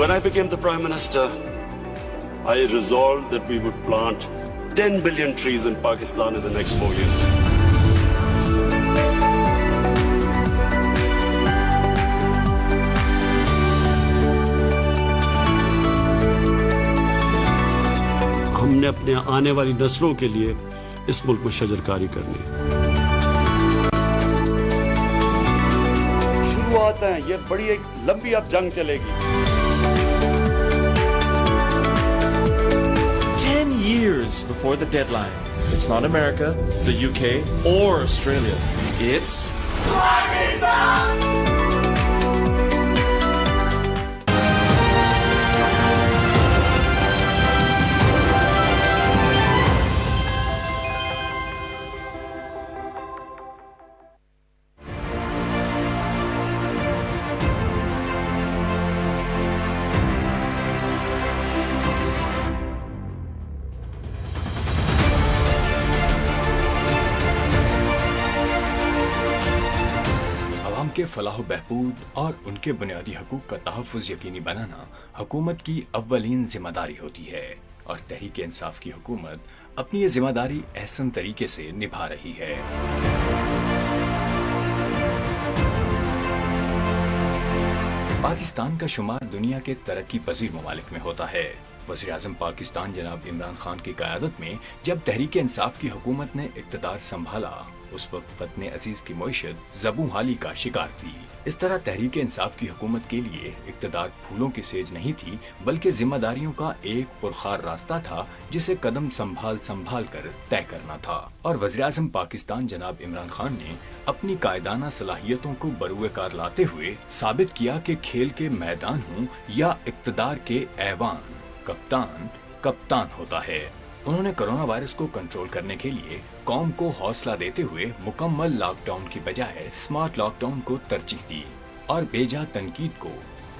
When I became the Prime Minister, I resolved that we would plant 10 billion trees in Pakistan in the next 4 years. ہم نے اپنے آنے والی نسلوں کے لیے اس ملک میں شجرکاری کرنی ہے. شروعات ہیں، یہ بڑی ایک لمبی اب جنگ چلے گی. 10 years before the deadline. It's not America, the UK, or Australia. It's کے فلاح و بہبود اور ان کے بنیادی حقوق کا تحفظ یقینی بنانا حکومت کی اولین ذمہ داری ہوتی ہے، اور تحریک انصاف کی حکومت اپنی یہ ذمہ داری احسن طریقے سے نبھا رہی ہے. پاکستان کا شمار دنیا کے ترقی پذیر ممالک میں ہوتا ہے. وزیر اعظم پاکستان جناب عمران خان کی قیادت میں جب تحریک انصاف کی حکومت نے اقتدار سنبھالا، اس وقت وطن عزیز کی معیشت زبوں حالی کا شکار تھی. اس طرح تحریک انصاف کی حکومت کے لیے اقتدار پھولوں کی سیج نہیں تھی، بلکہ ذمہ داریوں کا ایک پرخار راستہ تھا جسے قدم سنبھال کر طے کرنا تھا. اور وزیر اعظم پاکستان جناب عمران خان نے اپنی قائدانہ صلاحیتوں کو بروئے کار لاتے ہوئے ثابت کیا کہ کھیل کے میدان ہوں یا اقتدار کے ایوان، کپتان ہوتا ہے. انہوں نے کرونا وائرس کو کنٹرول کرنے کے لیے قوم کو حوصلہ دیتے ہوئے مکمل لاک ڈاؤن کی بجائے اسمارٹ لاک ڈاؤن کو ترجیح دی اور بیجا تنقید کو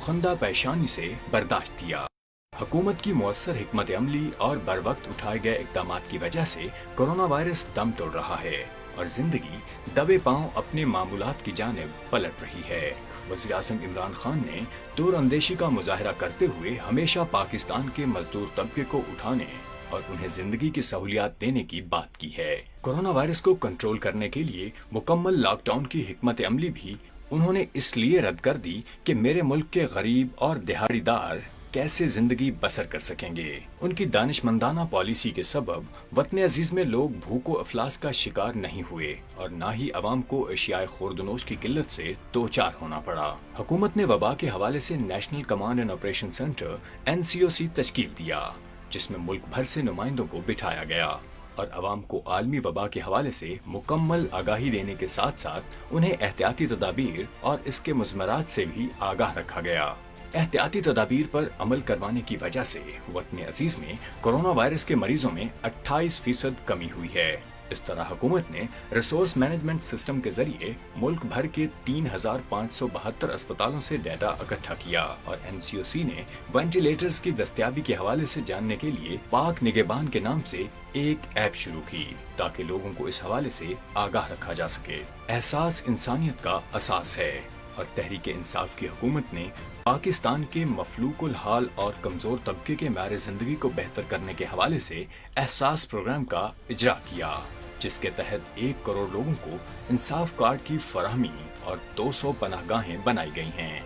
خندہ پیشانی سے برداشت کیا. حکومت کی مؤثر حکمت عملی اور بر وقت اٹھائے گئے اقدامات کی وجہ سے کرونا وائرس دم توڑ رہا ہے اور زندگی دبے پاؤں اپنے معمولات کی جانب پلٹ رہی ہے. وزیر اعظم عمران خان نے دور اندیشی کا مظاہرہ کرتے ہوئے ہمیشہ پاکستان کے مزدور طبقے کو اٹھانے اور انہیں زندگی کی سہولیات دینے کی بات کی ہے. کورونا وائرس کو کنٹرول کرنے کے لیے مکمل لاک ڈاؤن کی حکمت عملی بھی انہوں نے اس لیے رد کر دی کہ میرے ملک کے غریب اور دہاڑی دار کیسے زندگی بسر کر سکیں گے. ان کی دانشمندانہ پالیسی کے سبب وطن عزیز میں لوگ بھوک و افلاس کا شکار نہیں ہوئے اور نہ ہی عوام کو اشیاء خوردنوش کی قلت سے دوچار ہونا پڑا. حکومت نے وبا کے حوالے سے national command and operation centre NCOC تشکیل دیا، جس میں ملک بھر سے نمائندوں کو بٹھایا گیا اور عوام کو عالمی وبا کے حوالے سے مکمل آگاہی دینے کے ساتھ ساتھ انہیں احتیاطی تدابیر اور اس کے مضمرات سے بھی آگاہ رکھا گیا. احتیاطی تدابیر پر عمل کروانے کی وجہ سے وطن عزیز میں کورونا وائرس کے مریضوں میں 28% کمی ہوئی ہے. اس طرح حکومت نے ریسورس مینجمنٹ سسٹم کے ذریعے ملک بھر کے 3572 اسپتالوں سے ڈیٹا اکٹھا کیا اور NCOC نے وینٹیلیٹرز کی دستیابی کے حوالے سے جاننے کے لیے پاک نگہبان کے نام سے ایک ایپ شروع کی تاکہ لوگوں کو اس حوالے سے آگاہ رکھا جا سکے. احساس انسانیت کا اساس ہے اور تحریک انصاف کی حکومت نے پاکستان کے مفلوق الحال اور کمزور طبقے کے معیار زندگی کو بہتر کرنے کے حوالے سے احساس پروگرام کا اجرا کیا، جس کے تحت 1 کروڑ لوگوں کو انصاف کارڈ کی فراہمی اور 200 پناہ گاہیں بنائی گئی ہیں،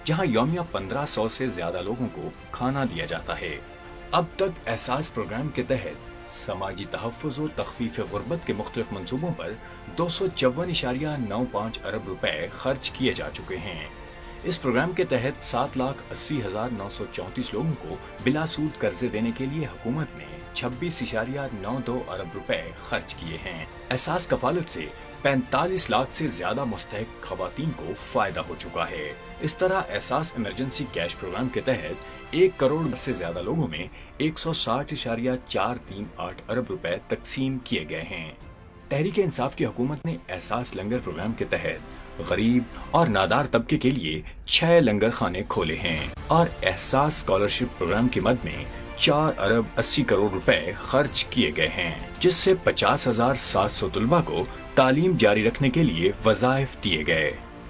جہاں یومیہ 1500 سے زیادہ لوگوں کو کھانا دیا جاتا ہے. اب تک احساس پروگرام کے تحت سماجی تحفظ و تخفیف غربت کے مختلف منصوبوں پر 254.95 ارب روپے خرچ کیے جا چکے ہیں. اس پروگرام کے تحت 7,80,934 لوگوں کو بلا سود قرضے دینے کے لیے حکومت نے 26.92 ارب روپے خرچ کیے ہیں. احساس کفالت سے 45 لاکھ سے زیادہ مستحق خواتین کو فائدہ ہو چکا ہے. اس طرح احساس ایمرجنسی کیش پروگرام کے تحت 1 کروڑ سے زیادہ لوگوں میں 160.438 ارب روپے تقسیم کیے گئے ہیں. تحریک انصاف کی حکومت نے احساس لنگر پروگرام کے تحت غریب اور نادار طبقے کے لیے 6 لنگر خانے کھولے ہیں اور احساس اسکالرشپ پروگرام کی مد میں 4 ارب 80 کروڑ روپے خرچ کیے گئے ہیں، جس سے 50,700 طلبہ کو تعلیم جاری رکھنے کے لیے وظائف دیے گئے.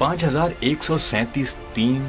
5137 3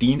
3